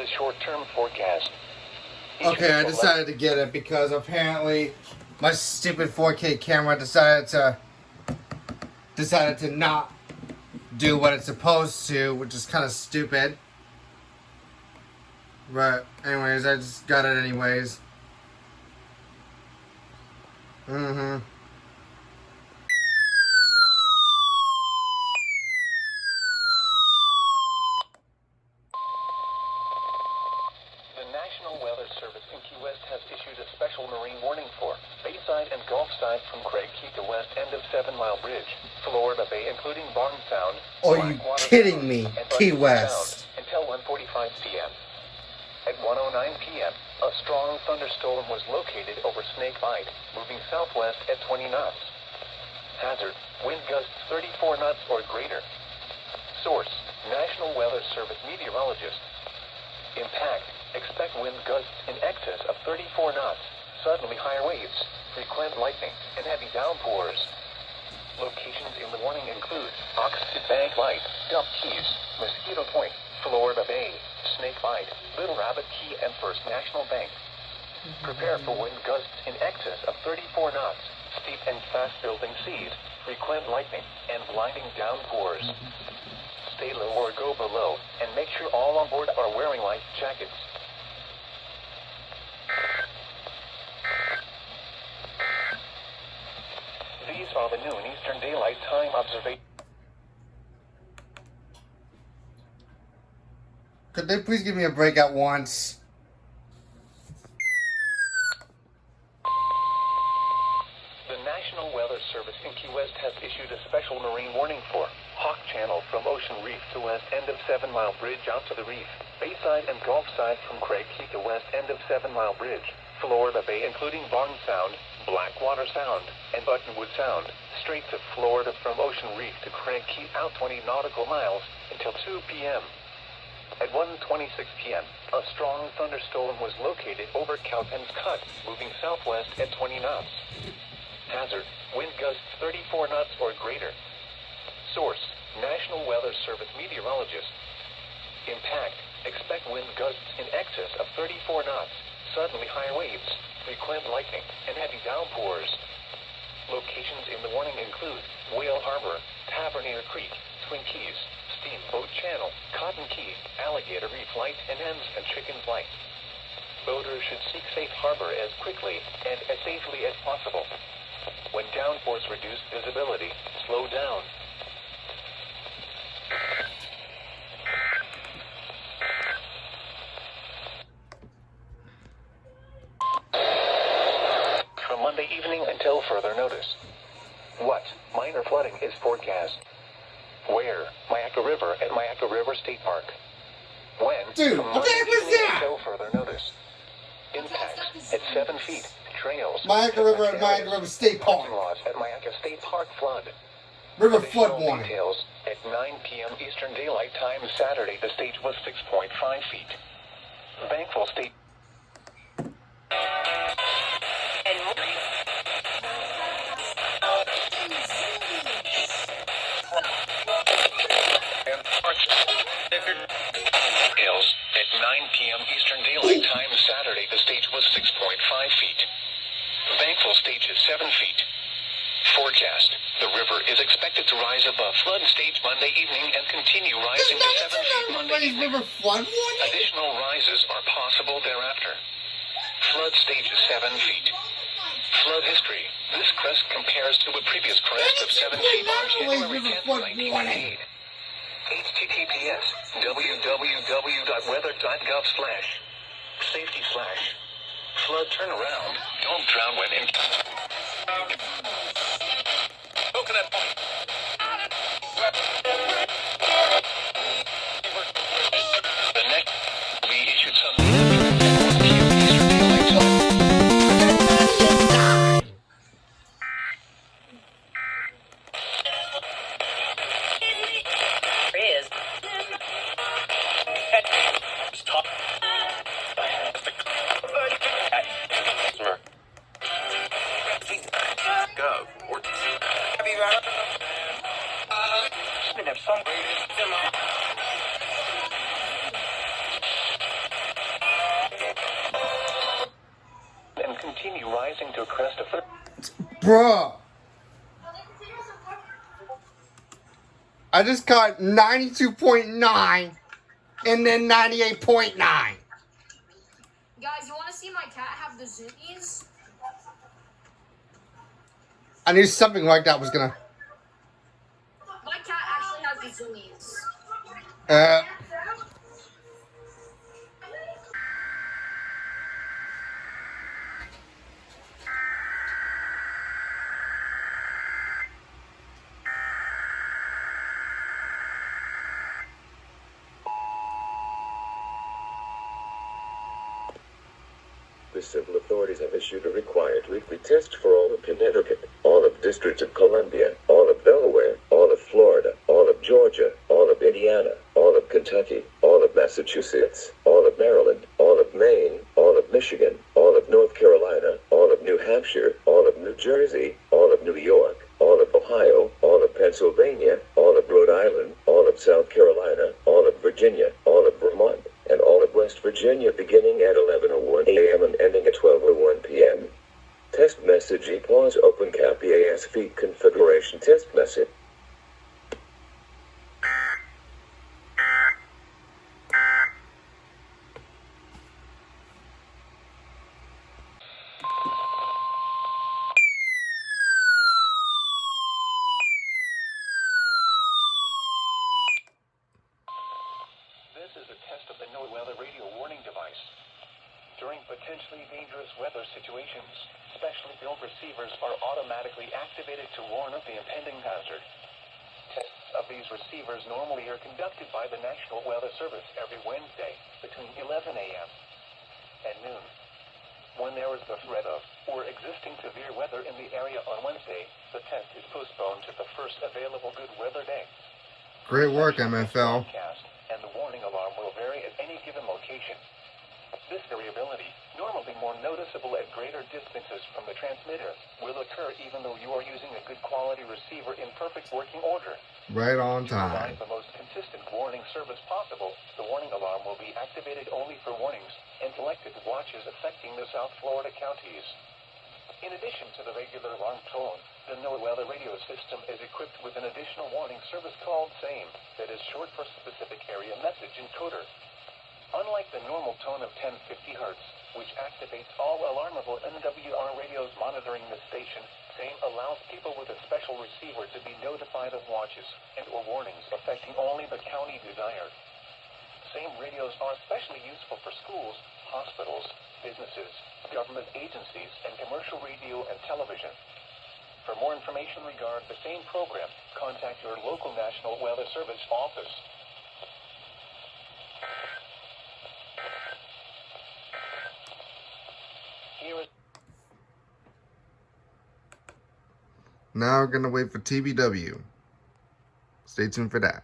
the short-term forecast. Okay, I decided to get it because apparently my stupid 4K camera decided to not do what it's supposed to, which is kind of stupid. But anyways, I just got it anyways. The National Weather Service in Key West has issued a special marine warning for Bayside and Gulfside from Craig Key to West End of 7 Mile Bridge, Florida Bay, including Barn Sound. Are you kidding me? Key West. Until 1:45 p.m. At 1:09 p.m., a strong thunderstorm was located over Snake Bight, moving southwest at 20 knots. Hazard: wind gusts 34 knots or greater. Source: National Weather Service meteorologist. Impact: expect wind gusts in excess of 34 knots, suddenly higher waves, frequent lightning, and heavy downpours. Locations in the warning include Oxford Bank Light, Dump Keys, Mosquito Point, Florida Bay, Snake Bight, Little Rabbit Key, and First National Bank. Prepare for wind gusts in excess of 34 knots, steep and fast-building seas, frequent lightning, and blinding downpours. Stay low or go below, and make sure all on board are wearing life jackets. These are the noon Eastern Daylight Time observations. Could they please give me a break at once? The National Weather Service in Key West has issued a special marine warning for Hawk Channel from Ocean Reef to West End of 7 Mile Bridge out to the reef, Bayside and Gulfside from Craig Key to West End of 7 Mile Bridge, Florida Bay including Barn Sound, Blackwater Sound, and Buttonwood Sound, Straits of Florida from Ocean Reef to Craig Key out 20 nautical miles until 2 p.m. At 1:26 p.m., a strong thunderstorm was located over Cowpens Cut, moving southwest at 20 knots. Hazard: wind gusts 34 knots or greater. Source: National Weather Service meteorologist. Impact: expect wind gusts in excess of 34 knots, suddenly higher waves, frequent lightning, and heavy downpours. Locations in the warning include Whale Harbor, Tavernier Creek, Twin Keys, Steamboat Channel, Cotton Key, Alligator Reef Light, and Hens and Chickens Light. Boaters should seek safe harbor as quickly and as safely as possible. When downpours reduce visibility, slow down. From Monday evening until further notice. What? Minor flooding is forecast. Where? Myakka River at Myakka River State Park. When? Dude, From what Monday the heck was evening that? until further notice. Impacts at 7 feet. Trails. Myakka River at Myakka River State Park. Parking lots at Myakka State Park flood. River Additional flood warning. details at 9 p.m. Eastern Daylight Time Saturday. The stage was 6.5 feet. Thankful State. Details at 9 p.m. Eastern Daylight Time Saturday. The stage was 6.5 feet. Thankful stage is 7 feet. Forecast: the river is expected to rise above flood stage Monday evening and continue rising to 7 feet Monday evening. River flood warning? Additional rises are possible thereafter. Flood stage is 7 feet. Flood history: this crest compares to a previous crest of 7 feet on January 10, 1998. https www.weather.gov/safety/flood turnaround. Don't drown when in Coconut Point. The next we issued some Eastern Daylight Time. Stop. Gov. Or have some be rising to a crest of... Bruh. I just got 92.9 and then 98.9. Guys, you want to see my cat have the zoomies? I knew something like that was gonna... My cat actually has the zoomies. The civil authorities have issued a required weekly test for all of Connecticut, all of District of Columbia, all of Delaware, all of Florida, all of Georgia, all of Indiana, all of Kentucky, all of Massachusetts, all of Maryland, all of Maine, all of Michigan, all of North Carolina, all of New Hampshire, all of New Jersey, all of New York, all of Ohio, all of Pennsylvania, all of Rhode Island, all of South Carolina, all of Virginia, all of Vermont, and all of West Virginia beginning at 11:01 a.m. and ending at 12:01 p.m. Test message equals open cap EAS feed configuration test message. This is a test of the NOAA radio warning device. During potentially dangerous weather situations, specially built receivers are automatically activated to warn of the impending hazard. Tests of these receivers normally are conducted by the National Weather Service every Wednesday between 11 a.m. and noon. When there is the threat of or existing severe weather in the area on Wednesday, the test is postponed to the first available good weather day. Great work, MFL. And the warning alarm will vary at any given location. This variability, normally more noticeable at greater distances from the transmitter, will occur even though you are using a good quality receiver in perfect working order. Right on To time. provide the most consistent warning service possible, the warning alarm will be activated only for warnings and selected watches affecting the South Florida counties. In addition to the regular alarm tone, the NOAA weather radio system is equipped with an additional warning service called SAME that is short for Specific Area Message Encoder. Unlike the normal tone of 1050 Hz, which activates all alarmable NWR radios monitoring the station, SAME allows people with a special receiver to be notified of watches and or warnings affecting only the county desired. SAME radios are especially useful for schools, hospitals, businesses, government agencies, and commercial radio and television. For more information regarding the SAME program, contact your local National Weather Service office. Here is Now we're gonna wait for TBW. Stay tuned for that.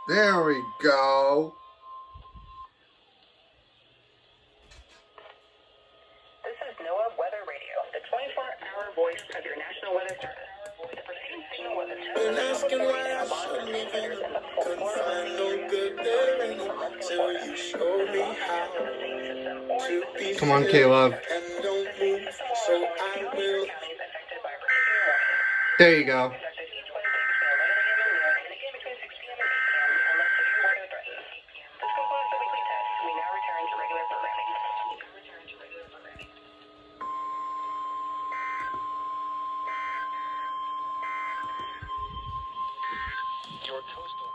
There we go. This is NOAA Weather Radio, the 24-hour voice of your National Weather Service. The preceding signal was a Been asking why I shouldn't even couldn't find no good there until you showed me how to be Come on, still Caleb. and don't move, so I will. There you go. your coastal...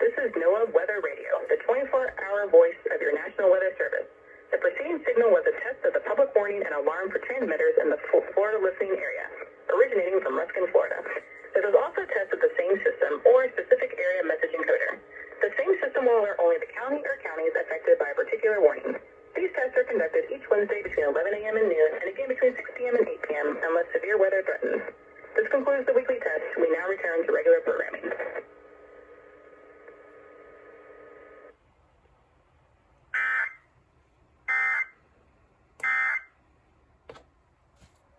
This is NOAA Weather Radio, the 24-hour voice of your National Weather Service. The preceding signal was a test of the public warning and alarm for transmitters in the Florida listening area, originating from Ruskin, Florida. This is also a test of the same system or specific area message encoder. The same system will alert only the county or counties affected by a particular warning. These tests are conducted each Wednesday between 11 a.m. and noon and again between 6 p.m. and 8 p.m. unless severe weather threatens. This concludes the weekly test. We now return to regular programming.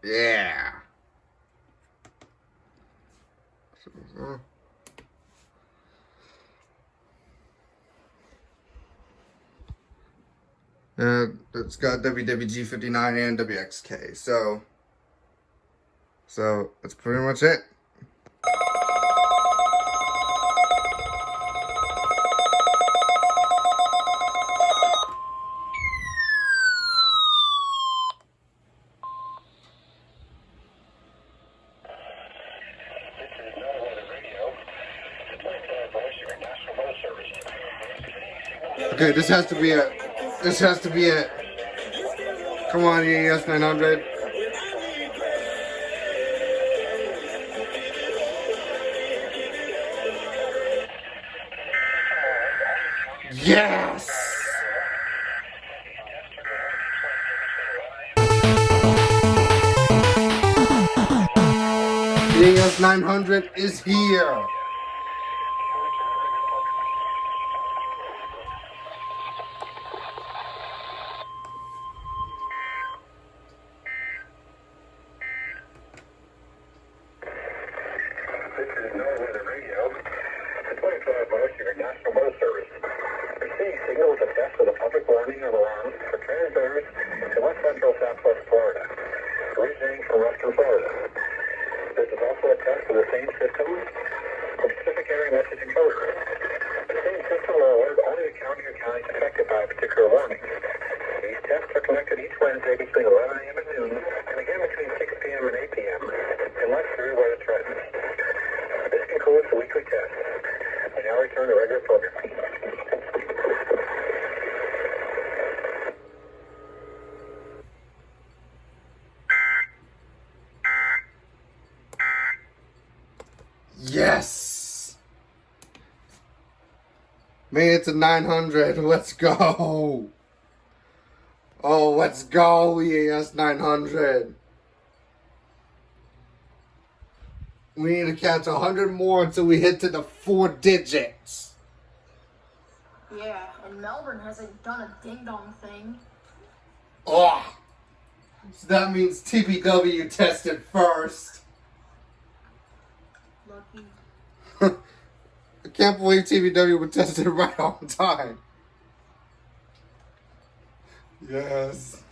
Yeah. And it's got WWG 59 and WXK. So that's pretty much it. Okay, this has to be it. This has to be it. Come on, EAS 900. Yes! EAS 900 is here. This is NOAA Weather Radio, the 24-hour your National Weather Service. Receiving signals at best of the public warning and alarm for transmitters in west central southwest Florida, originating from western Florida. This is also a test of the same system for Pacific Area Message Encoder. The same system will alert only the county or counties affected by a particular warning. These tests are conducted each Wednesday between 11 a.m. and noon, and again between 6 p.m. and 8 p.m., unless severe weather threatens. This concludes the weekly test. We now return to regular programming. Yes! Made it to 900. Let's go. Oh, let's go, EAS 900. We need to catch 100 more until we hit to the 4 digits. Yeah, and Melbourne hasn't done a ding-dong thing. Oh, so that means TPW tested first. Lucky. I can't believe TPW would test it right on time. Yes.